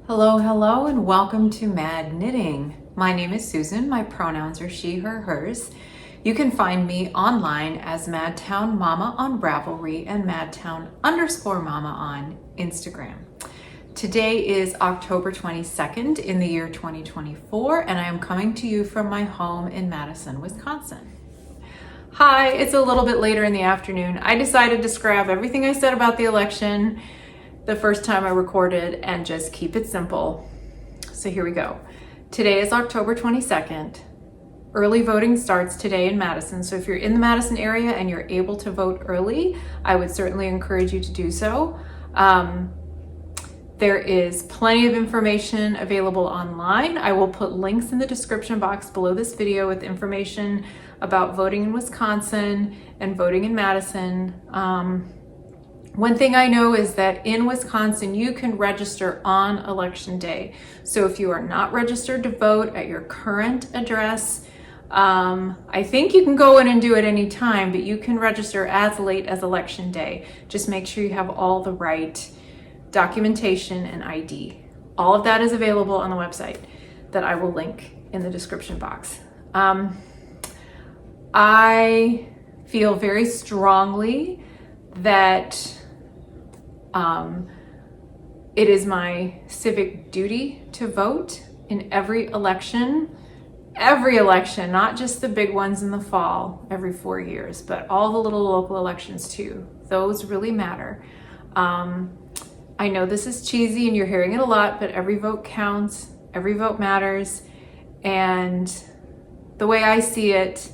Hello, hello, and welcome to Mad Knitting. My name is Susan. My pronouns are she, her, hers. You can find me online as madtownmama on Ravelry and madtown_mama on Instagram. Today is October 22nd in the year 2024, and I am coming to you from my home in Madison, Wisconsin. Hi, it's a little bit later in the afternoon. I decided to scrap everything I said about the election the first time I recorded and just keep it simple. So here we go. Today is October 22nd. Early voting starts today in Madison. So if you're in the Madison area and you're able to vote early, I would certainly encourage you to do so. There is plenty of information available online. I will put links in the description box below this video with information about voting in Wisconsin and voting in Madison. One thing I know is that in Wisconsin, you can register on election day. So if you are not registered to vote at your current address, I think you can go in and do it anytime, but you can register as late as election day. Just make sure you have all the right documentation and ID. All of that is available on the website that I will link in the description box. I feel very strongly that it is my civic duty to vote in every election, not just the big ones in the fall every 4 years, but all the little local elections too. Those really matter. I know this is cheesy and you're hearing it a lot, but every vote counts, every vote matters. And the way I see it,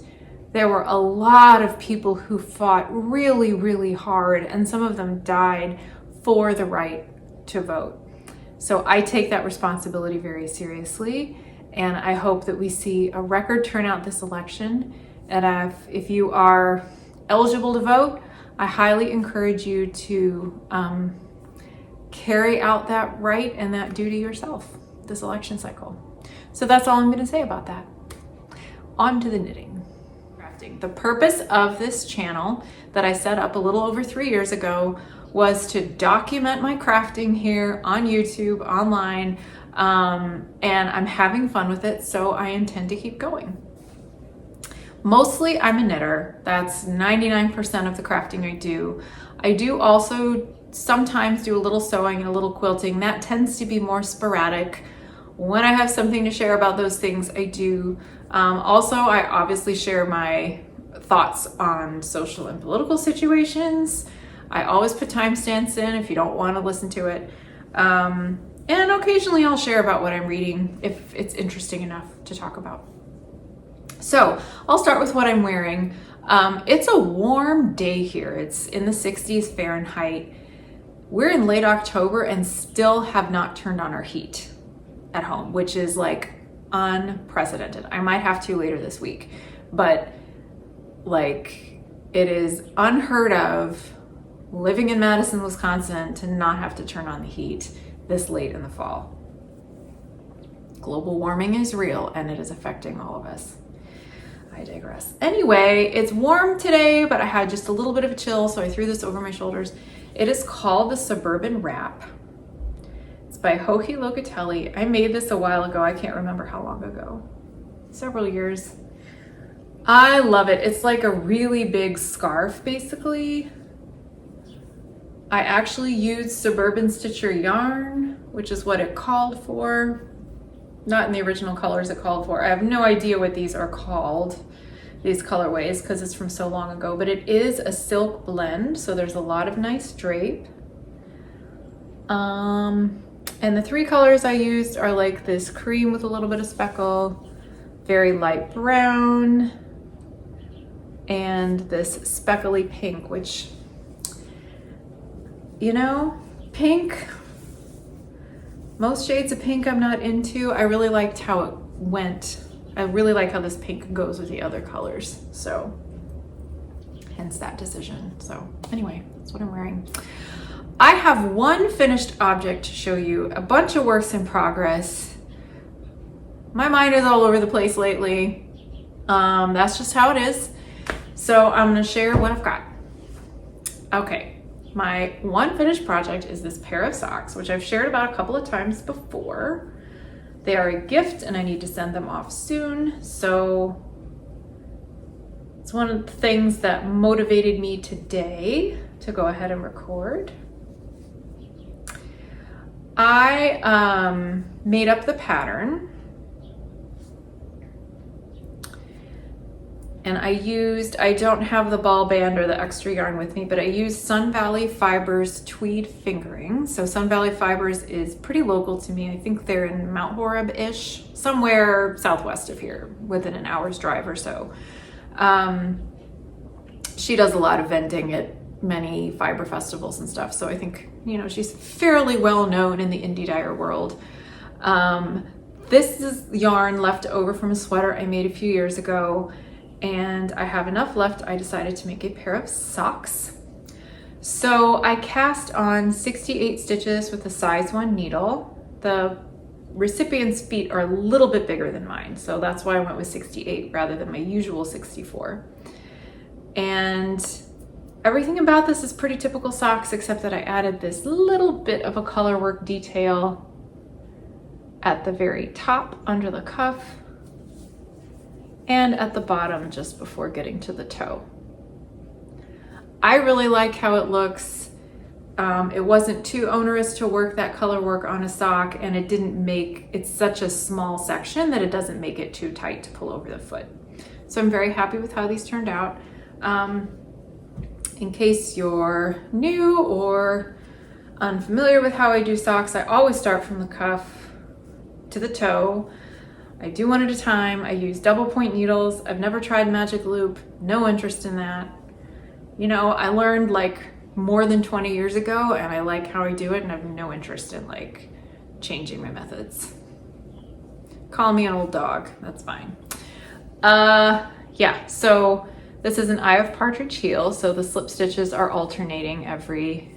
there were a lot of people who fought really, really hard, and some of them died for the right to vote. So I take that responsibility very seriously, and I hope that we see a record turnout this election. And if you are eligible to vote, I highly encourage you to carry out that right and that duty yourself this election cycle. So that's all I'm going to say about that. On to the knitting. The purpose of this channel that I set up a little over 3 years ago was to document my crafting here on YouTube, online, and I'm having fun with it, so I intend to keep going. Mostly I'm a knitter. That's 99% of the crafting I do. I do also sometimes do a little sewing and a little quilting. That tends to be more sporadic. When I have something to share about those things, I do. Also, I obviously share my thoughts on social and political situations. I always put timestamps in if you don't want to listen to it. And occasionally I'll share about what I'm reading if it's interesting enough to talk about. So I'll start with what I'm wearing. It's a warm day here. It's in the 60s Fahrenheit. We're in late October and still have not turned on our heat at home, which is like unprecedented. I might have to later this week, but like it is unheard of living in Madison, Wisconsin to not have to turn on the heat this late in the fall. Global warming is real and it is affecting all of us. I digress. Anyway, it's warm today, but I had just a little bit of a chill, so I threw this over my shoulders. It is called the Suburban Wrap. It's by Hoge Locatelli. I made this a while ago. I can't remember how long ago. Several years. I love it. It's like a really big scarf, basically. I actually used Suburban Stitcher yarn, which is what it called for. Not in the original colors it called for. I have no idea what these are called, these colorways, because it's from so long ago, but it is a silk blend, so there's a lot of nice drape. And the three colors I used are like this cream with a little bit of speckle, very light brown, and this speckly pink, which, you know, pink, most shades of pink I'm not into. I really liked how it went. I really like how this pink goes with the other colors. So hence that decision. So anyway, that's what I'm wearing. I have one finished object to show you, a bunch of works in progress. My mind is all over the place lately. That's just how it is. So I'm gonna share what I've got. Okay, my one finished project is this pair of socks, which I've shared about a couple of times before. They are a gift and I need to send them off soon. So it's one of the things that motivated me today to go ahead and record. I made up the pattern. And I don't have the ball band or the extra yarn with me, but I used Sun Valley Fibers Tweed fingering. So Sun Valley Fibers is pretty local to me. I think they're in Mount Horeb-ish, somewhere southwest of here, within an hour's drive or so. She does a lot of vending at many fiber festivals and stuff. So I think, you know, she's fairly well known in the indie dyer world. This is yarn left over from a sweater I made a few years ago. And I have enough left, I decided to make a pair of socks. So I cast on 68 stitches with a size 1 needle. The recipient's feet are a little bit bigger than mine, so that's why I went with 68 rather than my usual 64. And everything about this is pretty typical socks, except that I added this little bit of a colorwork detail at the very top under the cuff, and at the bottom just before getting to the toe. I really like how it looks. It wasn't too onerous to work that color work on a sock, and it's such a small section that it doesn't make it too tight to pull over the foot. So I'm very happy with how these turned out. In case you're new or unfamiliar with how I do socks, I always start from the cuff to the toe. I do one at a time. I use double point needles. I've never tried magic loop, no interest in that. You know, I learned like more than 20 years ago and I like how I do it and I have no interest in like changing my methods. Call me an old dog, that's fine. Yeah, so this is an Eye of Partridge heel, so the slip stitches are alternating every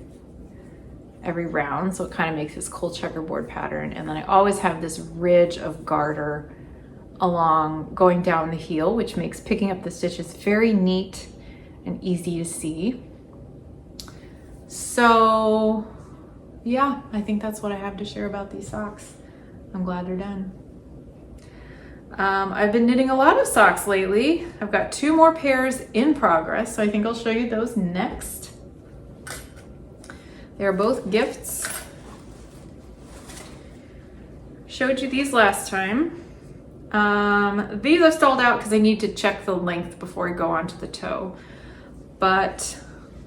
round, so it kind of makes this cool checkerboard pattern. And then I always have this ridge of garter going down the heel, which makes picking up the stitches very neat and easy to see. So yeah, I think that's what I have to share about these socks. I'm glad they're done. I've been knitting a lot of socks lately. I've got 2 more pairs in progress, so I think I'll show you those next. They are both gifts. Showed you these last time. These are stalled out because I need to check the length before I go onto the toe. But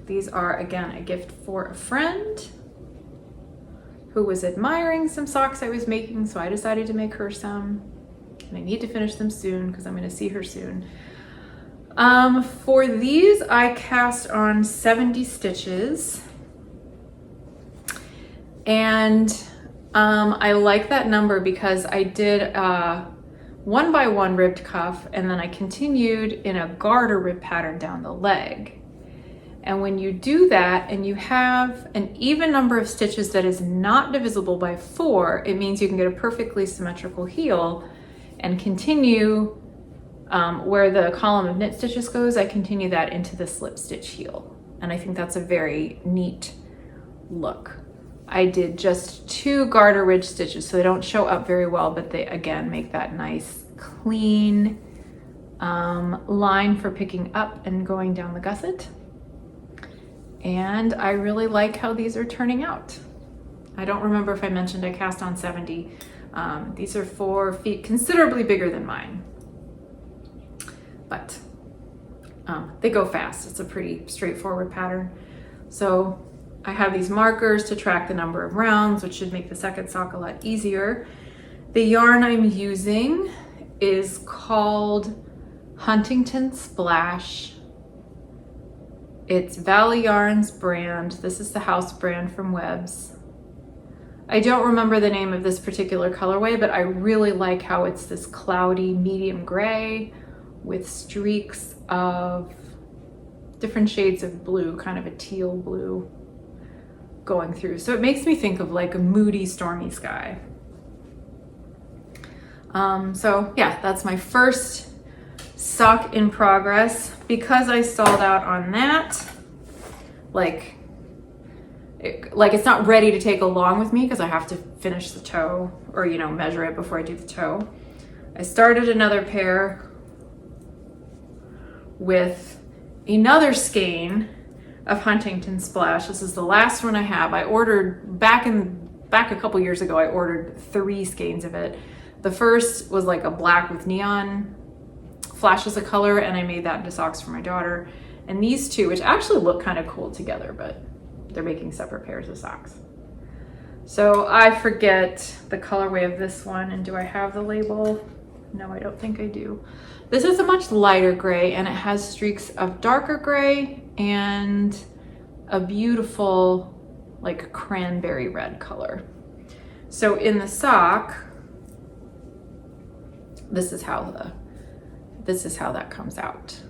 these are, again, a gift for a friend who was admiring some socks I was making, so I decided to make her some. And I need to finish them soon because I'm going to see her soon. For these, I cast on 70 stitches. And I like that number because I did a 1x1 ribbed cuff and then I continued in a garter rib pattern down the leg. And when you do that and you have an even number of stitches that is not divisible by 4, it means you can get a perfectly symmetrical heel and continue where the column of knit stitches goes. I continue that into the slip stitch heel. And I think that's a very neat look. I did just 2 garter ridge stitches, so they don't show up very well, but they again make that nice clean line for picking up and going down the gusset. And I really like how these are turning out. I don't remember if I mentioned I cast on 70. These are 4 feet, considerably bigger than mine, but they go fast. It's a pretty straightforward pattern. So I have these markers to track the number of rounds, which should make the second sock a lot easier. The yarn I'm using is called Huntington Splash. It's Valley Yarns brand. This is the house brand from Webb's. I don't remember the name of this particular colorway, but I really like how it's this cloudy medium gray with streaks of different shades of blue, kind of a teal blue going through. So it makes me think of like a moody, stormy sky. So yeah, that's my first sock in progress. Because I stalled out on that, like like it's not ready to take along with me because I have to finish the toe or, you know, measure it before I do the toe. I started another pair with another skein of Huntington Splash. This is the last one I have. I ordered back a couple years ago, I ordered 3 skeins of it. The first was like a black with neon flashes of color, and I made that into socks for my daughter. And these 2, which actually look kind of cool together, but they're making separate pairs of socks. So I forget the colorway of this one, and do I have the label? No, I don't think I do. This is a much lighter gray, and it has streaks of darker gray and a beautiful like cranberry red color. So in the sock, this is how that comes out.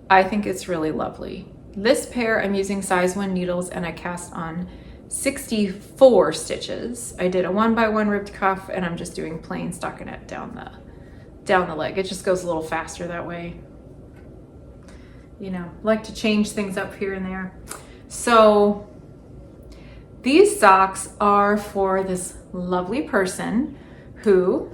I think it's really lovely. This pair, I'm using size 1 needles, and I cast on 64 stitches. I did a 1x1 ribbed cuff, and I'm just doing plain stockinette down the leg. It just goes a little faster that way. You know, like to change things up here and there. So these socks are for this lovely person who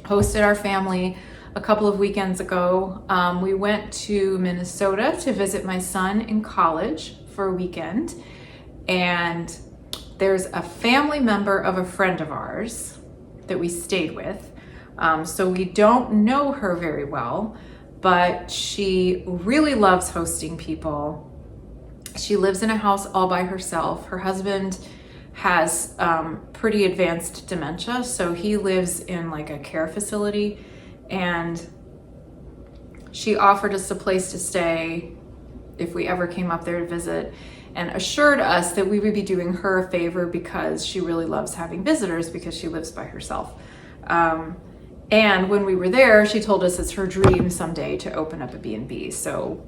hosted our family a couple of weekends ago. We went to Minnesota to visit my son in college for a weekend, and there's a family member of a friend of ours that we stayed with. So we don't know her very well, but she really loves hosting people. She lives in a house all by herself. Her husband has pretty advanced dementia, so he lives in like a care facility, and she offered us a place to stay if we ever came up there to visit, and assured us that we would be doing her a favor because she really loves having visitors because she lives by herself. And when we were there, she told us it's her dream someday to open up a B&B. So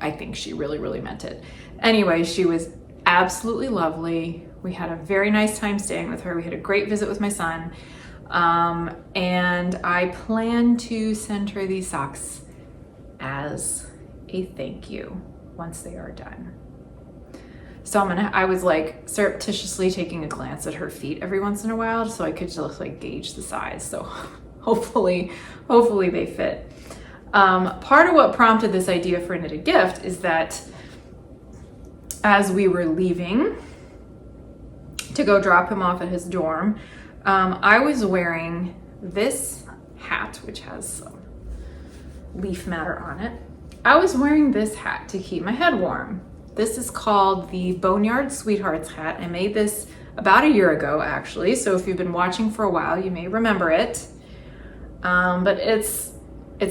I think she really, really meant it. Anyway, she was absolutely lovely. We had a very nice time staying with her. We had a great visit with my son. And I plan to send her these socks as a thank you once they are done. So I was like surreptitiously taking a glance at her feet every once in a while so I could just like gauge the size. So hopefully they fit. Part of what prompted this idea for a knitted gift is that as we were leaving to go drop him off at his dorm, I was wearing this hat, which has some leaf matter on it. I was wearing this hat to keep my head warm. This is called the Boneyard Sweethearts hat. I made this about a year ago, actually. So if you've been watching for a while, you may remember it. But it's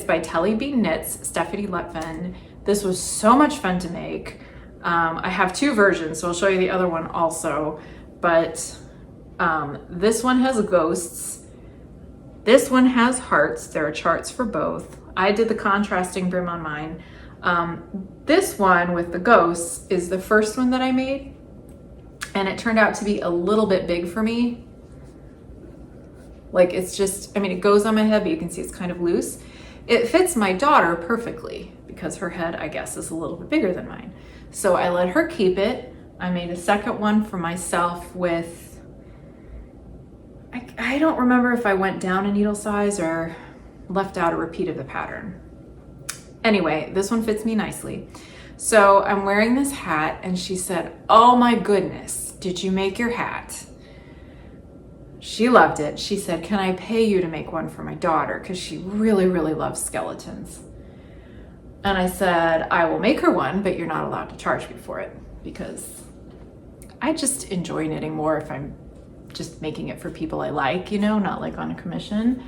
by Telly B Knits, Stephanie Letvin. This was so much fun to make. I have 2 versions, so I'll show you the other one also. But this one has ghosts. This one has hearts. There are charts for both. I did the contrasting brim on mine. This one with the ghosts is the first one that I made, and it turned out to be a little bit big for me. Like it's just, I mean, it goes on my head, but you can see it's kind of loose. It fits my daughter perfectly because her head, I guess, is a little bit bigger than mine. So I let her keep it. I made a second one for myself with, I don't remember if I went down a needle size or left out a repeat of the pattern. Anyway, this one fits me nicely. So I'm wearing this hat, and she said, "Oh my goodness, did you make your hat?" She loved it. She said, "Can I pay you to make one for my daughter? Because she really, really loves skeletons." And I said, "I will make her one, but you're not allowed to charge me for it because I just enjoy knitting more if I'm just making it for people I like, you know, not like on a commission."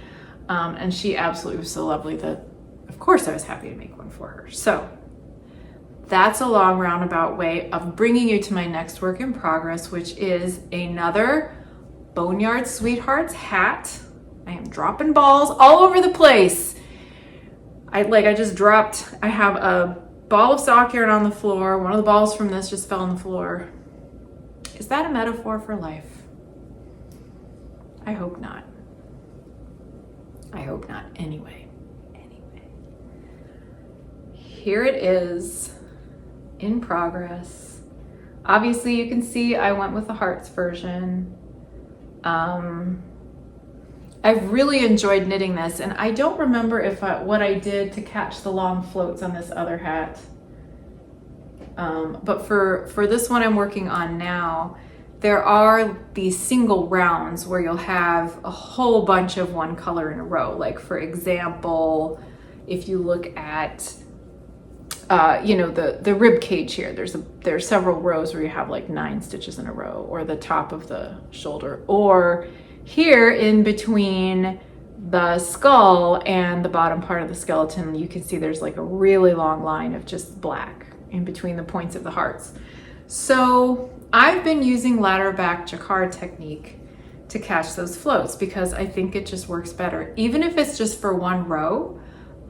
And she absolutely was so lovely that of course I was happy to make one for her. So that's a long roundabout way of bringing you to my next work in progress, which is another Boneyard Sweethearts hat. I am dropping balls all over the place. I have a ball of sock yarn on the floor. One of the balls from this just fell on the floor. Is that a metaphor for life? I hope not. I hope not. Anyway. Here it is. in progress. Obviously you can see I went with the hearts version. I've really enjoyed knitting this, and I don't remember if what I did to catch the long floats on this other hat. But for this one I'm working on now, there are these single rounds where you'll have a whole bunch of one color in a row. Like for example, if you look at you know, the rib cage here, there's several rows where you have like 9 stitches in a row, or the top of the shoulder, or here in between the skull and the bottom part of the skeleton, you can see there's like a really long line of just black in between the points of the hearts. So I've been using ladder back jacquard technique to catch those floats because I think it just works better. Even if it's just for one row,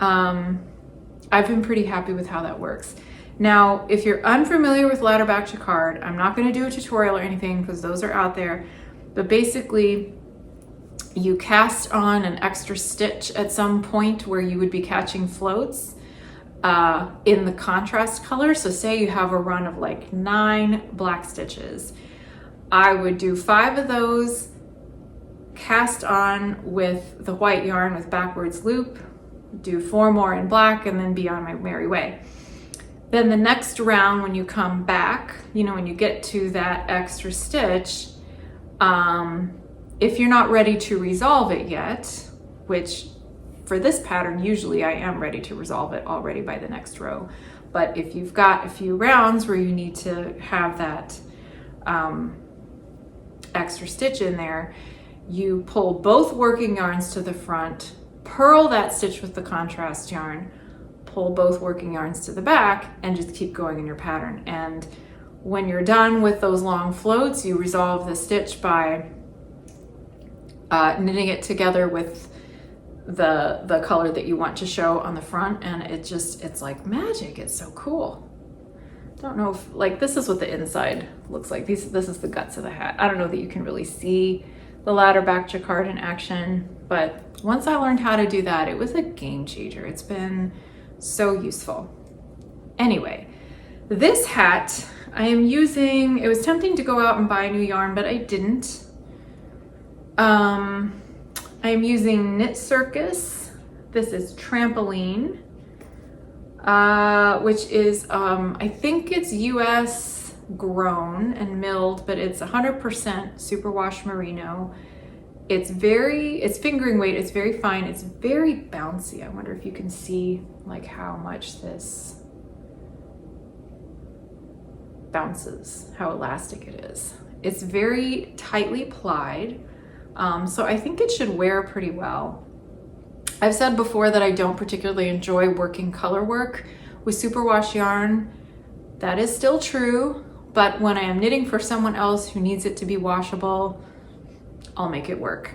I've been pretty happy with how that works. Now, if you're unfamiliar with ladder back jacquard, I'm not gonna do a tutorial or anything because those are out there, but basically you cast on an extra stitch at some point where you would be catching floats in the contrast color. So say you have a run of like 9 black stitches. I would do 5 of those, cast on with the white yarn with backwards loop, do 4 more in black, and then be on my merry way. Then the next round, when you come back, you know, when you get to that extra stitch, if you're not ready to resolve it yet, which for this pattern, usually I am ready to resolve it already by the next row. But if you've got a few rounds where you need to have that extra stitch in there, you pull both working yarns to the front, purl that stitch with the contrast yarn, pull both working yarns to the back, and just keep going in your pattern. And when you're done with those long floats, you resolve the stitch by knitting it together with the color that you want to show on the front, and it's like magic. It's so cool. Don't know if, like, this is what the inside looks like. This is the guts of the hat. I don't know that you can really see the ladder back jacquard in action, but once I learned how to do that, it was a game changer. It's been so useful. Anyway, this hat I am using, it was tempting to go out and buy new yarn, but I didn't. I am using Knitcircus. This is Trampoline, which is, I think it's US grown and milled, but it's 100% superwash merino. It's fingering weight, it's very fine, it's very bouncy. I wonder if you can see like how much this bounces, how elastic it is. It's very tightly plied, so I think it should wear pretty well. I've said before that I don't particularly enjoy working color work with superwash yarn. That is still true, but when I am knitting for someone else who needs it to be washable, I'll make it work.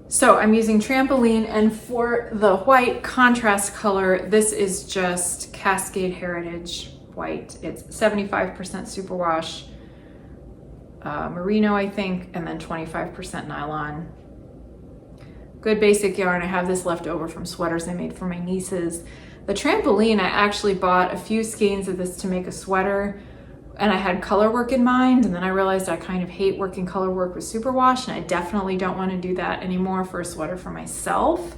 So I'm using Trampoline, and for the white contrast color, this is just Cascade Heritage White. It's 75% superwash merino, I think, and then 25% nylon. Good basic yarn. I have this left over from sweaters I made for my nieces. The Trampoline, I actually bought a few skeins of this to make a sweater, and I had color work in mind, and then I realized I kind of hate working color work with superwash, and I definitely don't want to do that anymore for a sweater for myself.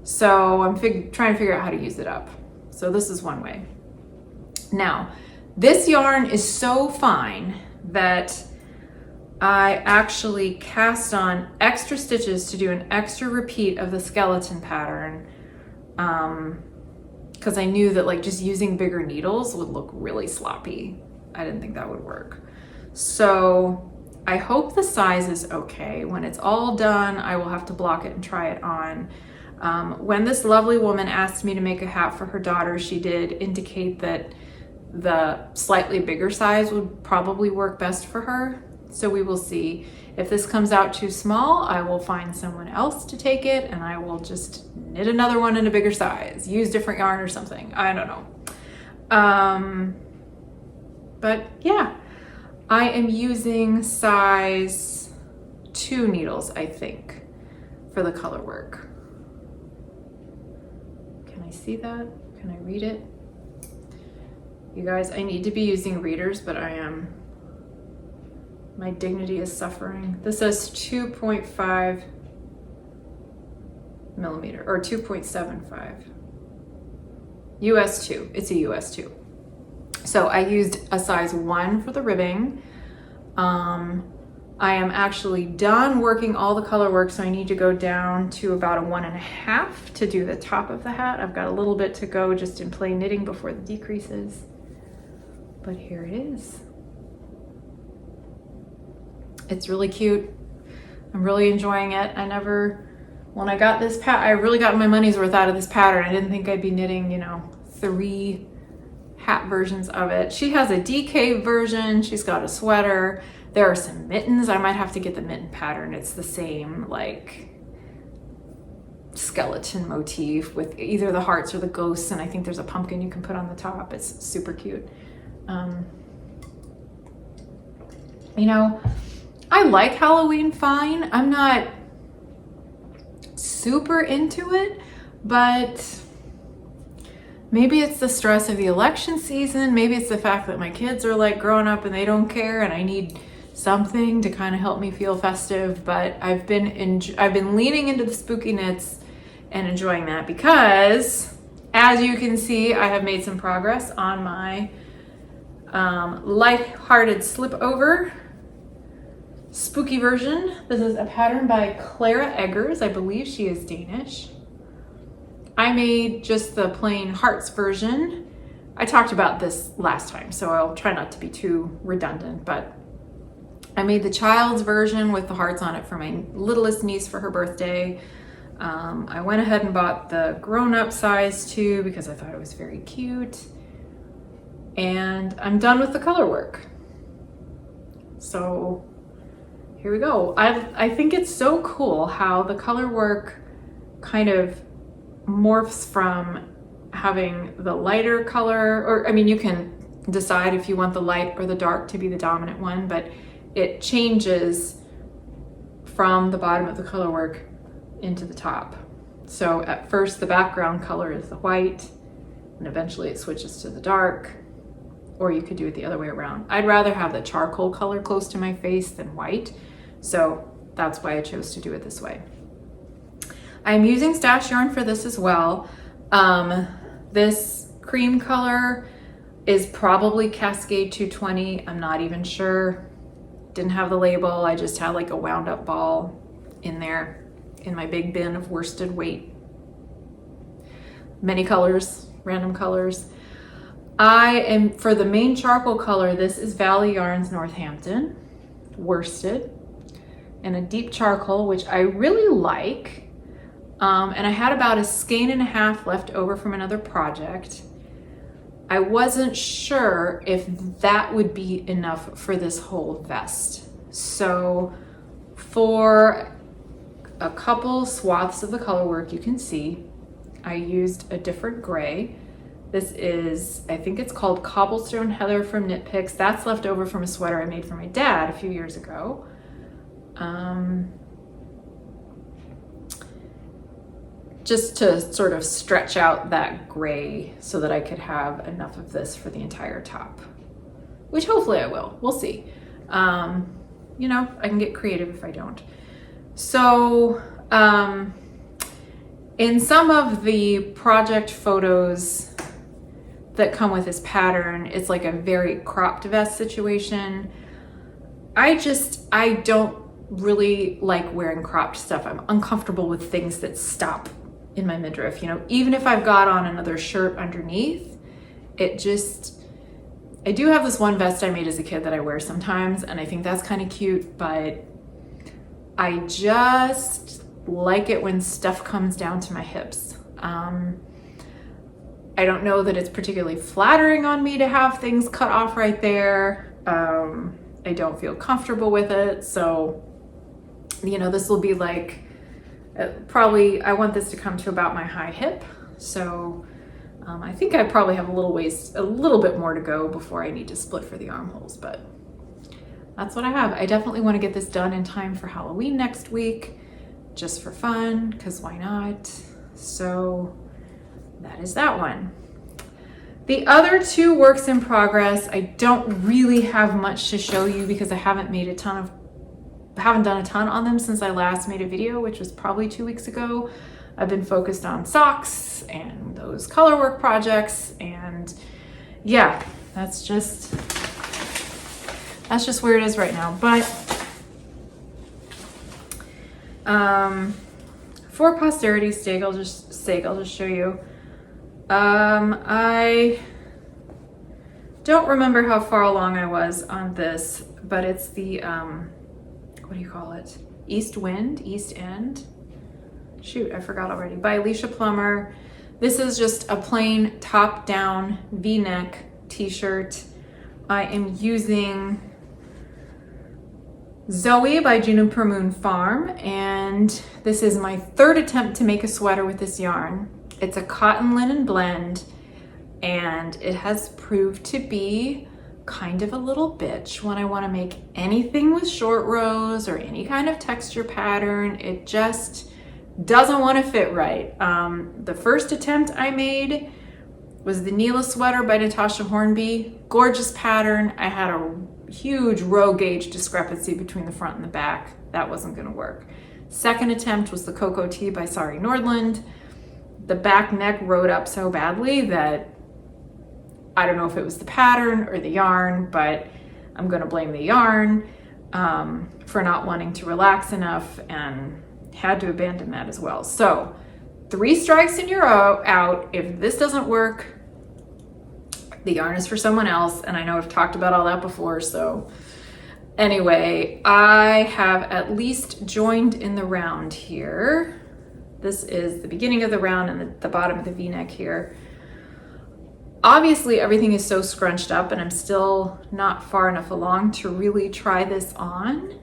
So I'm trying to figure out how to use it up. So this is one way. Now, this yarn is so fine that I actually cast on extra stitches to do an extra repeat of the skeleton pattern, because I knew that like just using bigger needles would look really sloppy. I didn't think that would work. So I hope the size is okay. When it's all done, I will have to block it and try it on. When this lovely woman asked me to make a hat for her daughter, she did indicate that the slightly bigger size would probably work best for her. So we will see. If this comes out too small, I will find someone else to take it, and I will just knit another one in a bigger size, use different yarn or something. I don't know. But yeah, I am using size 2 needles, I think, for the color work. Can I see that? Can I read it? You guys, I need to be using readers, but my dignity is suffering. This says 2.5 millimeter or 2.75. US 2, it's a US 2. So I used a size 1 for the ribbing. I am actually done working all the color work, so I need to go down to about a 1.5 to do the top of the hat. I've got a little bit to go just in plain knitting before the decreases. But here it is. It's really cute. I'm really enjoying it. When I got this I really got my money's worth out of this pattern. I didn't think I'd be knitting, 3 hat versions of it. She has a DK version. She's got a sweater. There are some mittens. I might have to get the mitten pattern. It's the same like skeleton motif with either the hearts or the ghosts, and I think there's a pumpkin you can put on the top. It's super cute. I like Halloween fine. I'm not super into it, but maybe it's the stress of the election season. Maybe it's the fact that my kids are like growing up and they don't care, and I need something to kind of help me feel festive. But I've been leaning into the spooky knits and enjoying that because, as you can see, I have made some progress on my light-hearted slip over spooky version. This is a pattern by Clara Eggers. I believe she is Danish. I made just the plain hearts version. I talked about this last time, so I'll try not to be too redundant, but I made the child's version with the hearts on it for my littlest niece for her birthday. I went ahead and bought the grown-up size too because I thought it was very cute. And I'm done with the color work. So here we go. I think it's so cool how the color work kind of morphs from having the lighter color, or I mean, you can decide if you want the light or the dark to be the dominant one, but it changes from the bottom of the color work into the top. So at first the background color is the white, and eventually it switches to the dark, or you could do it the other way around. I'd rather have the charcoal color close to my face than white, so that's why I chose to do it this way. I'm using stash yarn for this as well. This cream color is probably Cascade 220. I'm not even sure. Didn't have the label. I just had like a wound up ball in there in my big bin of worsted weight. Many colors, random colors. For the main charcoal color, this is Valley Yarns Northampton, worsted, and a deep charcoal, which I really like. And I had about a skein and a half left over from another project. I wasn't sure if that would be enough for this whole vest. So for a couple swaths of the color work, you can see I used a different gray. This is, I think it's called Cobblestone Heather from Knitpicks. That's left over from a sweater I made for my dad a few years ago. Just to sort of stretch out that gray so that I could have enough of this for the entire top, which hopefully I will. We'll see. I can get creative if I don't. So in some of the project photos that come with this pattern, it's like a very cropped vest situation. I don't really like wearing cropped stuff. I'm uncomfortable with things that stop in my midriff. Even if I've got on another shirt underneath, I do have this one vest I made as a kid that I wear sometimes, and I think that's kind of cute, but I just like it when stuff comes down to my hips. I don't know that it's particularly flattering on me to have things cut off right there. I don't feel comfortable with it. So, this will be like, probably, I want this to come to about my high hip. So I think I probably have a little bit more to go before I need to split for the armholes, but that's what I have. I definitely want to get this done in time for Halloween next week, just for fun, because why not? So that is that one. The other two works in progress, I don't really have much to show you because I haven't done a ton on them since I last made a video, which was probably 2 weeks ago. I've been focused on socks and those color work projects, and yeah, that's just where it is right now. But for posterity's sake, I'll just show you. I don't remember how far along I was on this, but it's the what do you call it? East End. Shoot, I forgot already. By Alicia Plummer. This is just a plain top-down V-neck t-shirt. I am using Zooey by Juniper Moon Farm, and this is my third attempt to make a sweater with this yarn. It's a cotton linen blend, and it has proved to be kind of a little bitch when I want to make anything with short rows or any kind of texture pattern. It just doesn't want to fit right. The first attempt I made was the Neela sweater by Natasha Hornby. Gorgeous pattern. I had a huge row gauge discrepancy between the front and the back. That wasn't going to work. Second attempt was the Cocoa Tea by Sari Nordland. The back neck rode up so badly that I don't know if it was the pattern or the yarn, but I'm going to blame the yarn for not wanting to relax enough, and had to abandon that as well. So 3 strikes and you're out. If this doesn't work, the yarn is for someone else, and I know I've talked about all that before. So anyway, I have at least joined in the round here. This is the beginning of the round and the bottom of the V-neck here. Obviously everything is so scrunched up, and I'm still not far enough along to really try this on.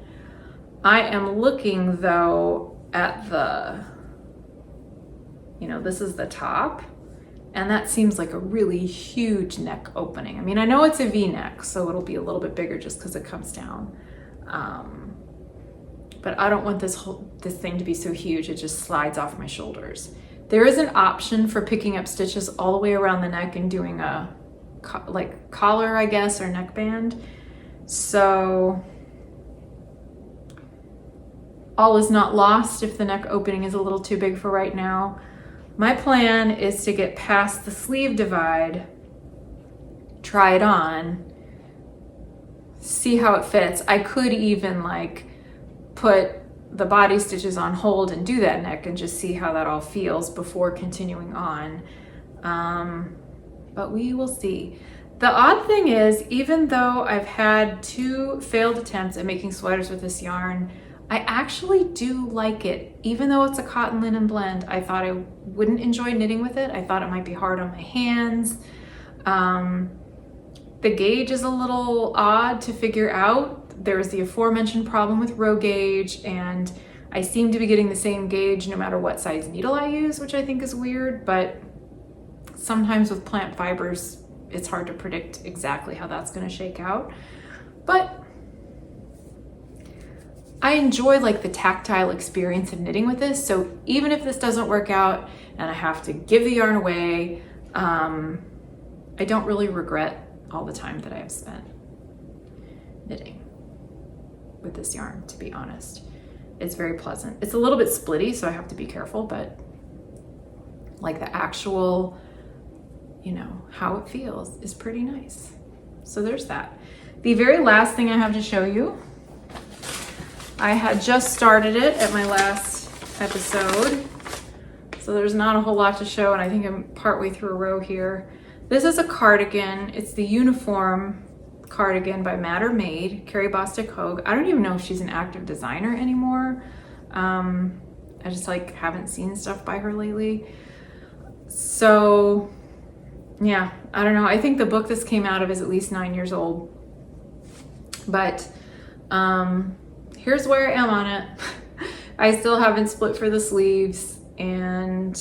I am looking though at the, this is the top, and that seems like a really huge neck opening. I mean, I know it's a V-neck, so it'll be a little bit bigger just because it comes down. But I don't want this thing to be so huge it just slides off my shoulders. There is an option for picking up stitches all the way around the neck and doing a collar, I guess, or neckband. So all is not lost if the neck opening is a little too big for right now. My plan is to get past the sleeve divide, try it on, see how it fits. I could even put the body stitches on hold and do that neck and just see how that all feels before continuing on. But we will see. The odd thing is, even though I've had 2 failed attempts at making sweaters with this yarn, I actually do like it. Even though it's a cotton linen blend, I thought I wouldn't enjoy knitting with it. I thought it might be hard on my hands. The gauge is a little odd to figure out. There's the aforementioned problem with row gauge, and I seem to be getting the same gauge no matter what size needle I use, which I think is weird, but sometimes with plant fibers, it's hard to predict exactly how that's going to shake out. But I enjoy the tactile experience of knitting with this, so even if this doesn't work out and I have to give the yarn away, I don't really regret all the time that I have spent knitting with this yarn, to be honest. It's very pleasant. It's a little bit splitty, so I have to be careful, but the actual, how it feels is pretty nice. So there's that. The very last thing I have to show you, I had just started it at my last episode, so there's not a whole lot to show, and I think I'm partway through a row here. This is a cardigan. It's the uniform cardigan by Matter Made, Carrie Bostick Hoge. I don't even know if she's an active designer anymore. I just haven't seen stuff by her lately. So yeah, I don't know. I think the book this came out of is at least 9 years old. But here's where I am on it. I still haven't split for the sleeves, and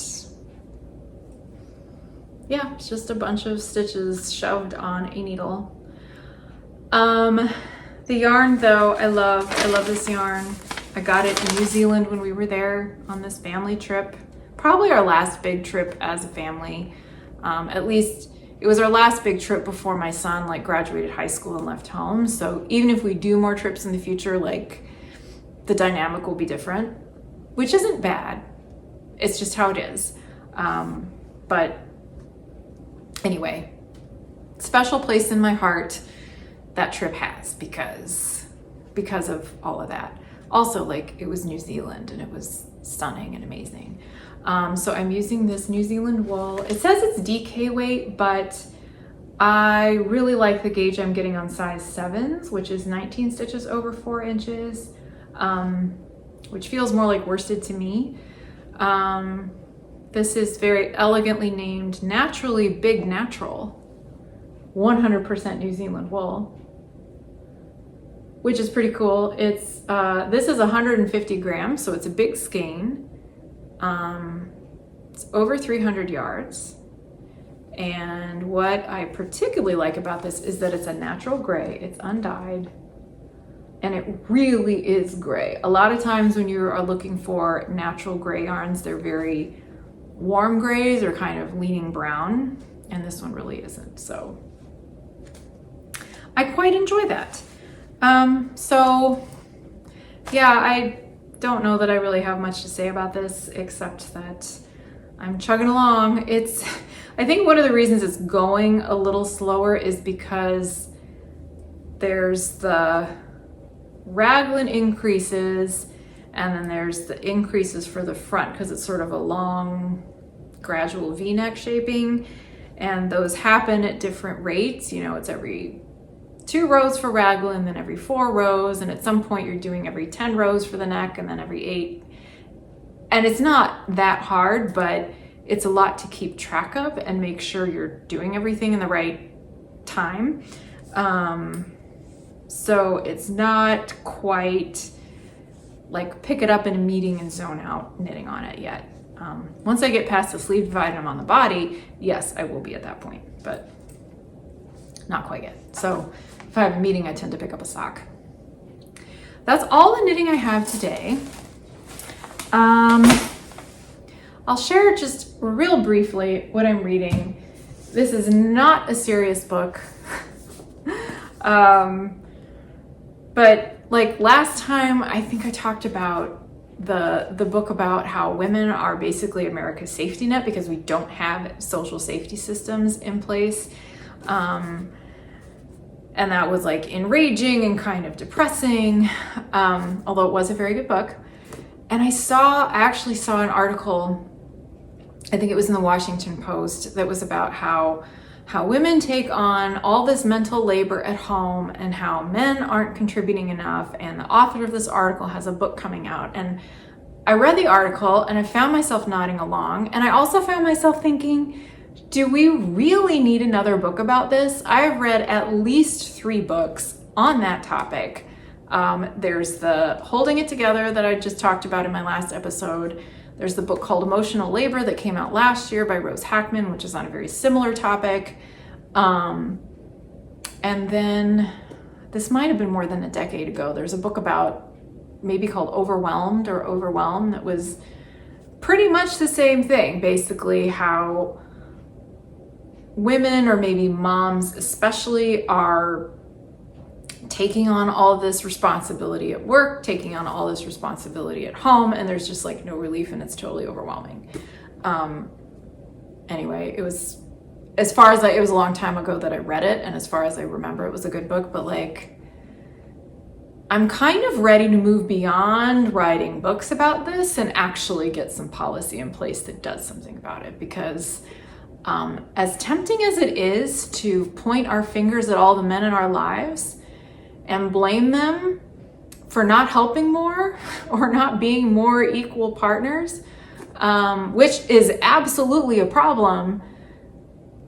yeah, it's just a bunch of stitches shoved on a needle. The yarn though, I love this yarn. I got it in New Zealand when we were there on this family trip. Probably our last big trip as a family. At least it was our last big trip before my son like graduated high school and left home. So even if we do more trips in the future, like the dynamic will be different, which isn't bad. It's just how it is. But anyway, special place in my heart that trip has because of all of that. Also, like, it was New Zealand and it was stunning and amazing. So I'm using this New Zealand wool. It says it's DK weight, but I really like the gauge I'm getting on size 7s, which is 19 stitches over 4 inches, which feels more like worsted to me. This is very elegantly named Naturally Big Natural, 100% New Zealand wool, which is pretty cool. It's this is 150 grams, so it's a big skein. It's over 300 yards. And what I particularly like about this is that it's a natural gray, it's undyed, and it really is gray. A lot of times when you are looking for natural gray yarns, they're very warm grays or kind of leaning brown, and this one really isn't. So I quite enjoy that. So yeah, I don't know that I really have much to say about this, except that I'm chugging along. I think one of the reasons it's going a little slower is because there's the raglan increases and then there's the increases for the front because it's sort of a long gradual V-neck shaping, and those happen at different rates. You know, it's every 2 rows for raglan, then every 4 rows, and at some point you're doing every 10 rows for the neck and then every 8. And it's not that hard, but it's a lot to keep track of and make sure you're doing everything in the right time. So it's not quite like pick it up in a meeting and zone out knitting on it yet. Once I get past the sleeve divide and I'm on the body, yes, I will be at that point, but not quite yet. So if I have a meeting, I tend to pick up a sock. That's all the knitting I have today. I'll share just real briefly what I'm reading. This is not a serious book. But like last time, I think I talked about the book about how women are basically America's safety net because we don't have social safety systems in place. And that was like enraging and kind of depressing, although it was a very good book. And I actually saw an article, I think it was in the Washington Post, that was about how women take on all this mental labor at home and how men aren't contributing enough. And the author of this article has a book coming out. And I read the article and I found myself nodding along. And I also found myself thinking, do we really need another book about this? I've read at least 3 books on that topic. There's the Holding It Together that I just talked about in my last episode. There's the book called Emotional Labor that came out last year by Rose Hackman, which is on a very similar topic. And then this might have been more than a decade ago. There's a book about maybe called Overwhelmed or Overwhelmed that was pretty much the same thing. Basically how women, or maybe moms especially, are taking on all of this responsibility at work, taking on all this responsibility at home, and there's just like no relief and it's totally overwhelming. Anyway, it was a long time ago that I read it, and as far as I remember, it was a good book, but like I'm kind of ready to move beyond writing books about this and actually get some policy in place that does something about it, because as tempting as it is to point our fingers at all the men in our lives and blame them for not helping more or not being more equal partners, which is absolutely a problem,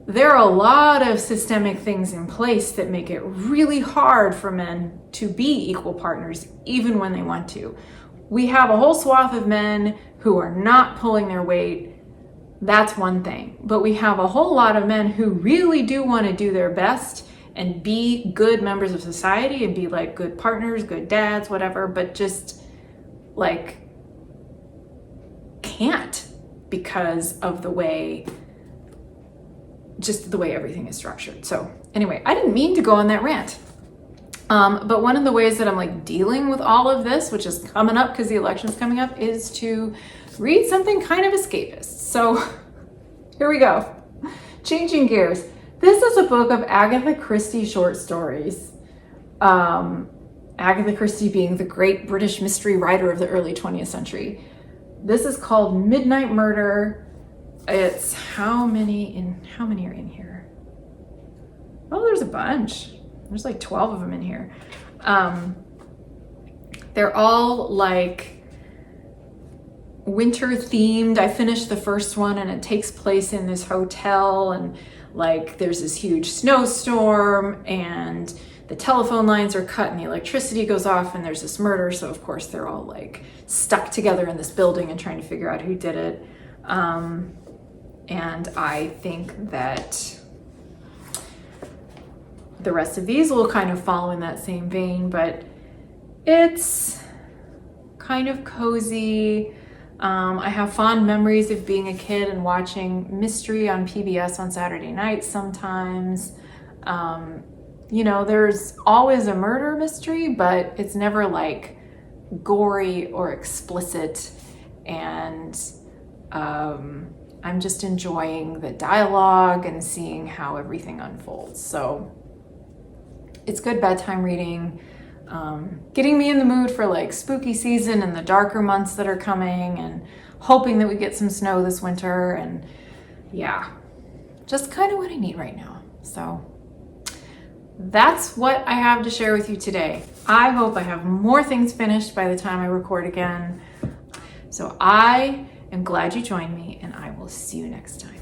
there are a lot of systemic things in place that make it really hard for men to be equal partners, even when they want to. We have a whole swath of men who are not pulling their weight. That's one thing. But we have a whole lot of men who really do want to do their best and be good members of society and be like good partners, good dads, whatever, but just like can't because of the way just the way everything is structured. So anyway, I didn't mean to go on that rant. But one of the ways that I'm like dealing with all of this, which is coming up because the election's coming up, is to read something kind of escapist. So here we go. Changing gears. This is a book of Agatha Christie short stories. Agatha Christie being the great British mystery writer of the early 20th century. This is called Midnight Murder. It's how many are in here? Oh, there's a bunch. There's like 12 of them in here. They're all like winter themed. I finished the first one and it takes place in this hotel, and like there's this huge snowstorm and the telephone lines are cut and the electricity goes off and there's this murder. So of course they're all like stuck together in this building and trying to figure out who did it. And I think that the rest of these will kind of follow in that same vein, but it's kind of cozy. I have fond memories of being a kid and watching Mystery on PBS on Saturday nights sometimes. You know, there's always a murder mystery, but it's never like gory or explicit. And I'm just enjoying the dialogue and seeing how everything unfolds. So it's good bedtime reading, getting me in the mood for like spooky season and the darker months that are coming, and hoping that we get some snow this winter. And yeah, just kind of what I need right now. So that's what I have to share with you today. I hope I have more things finished by the time I record again. So I am glad you joined me, and I will see you next time.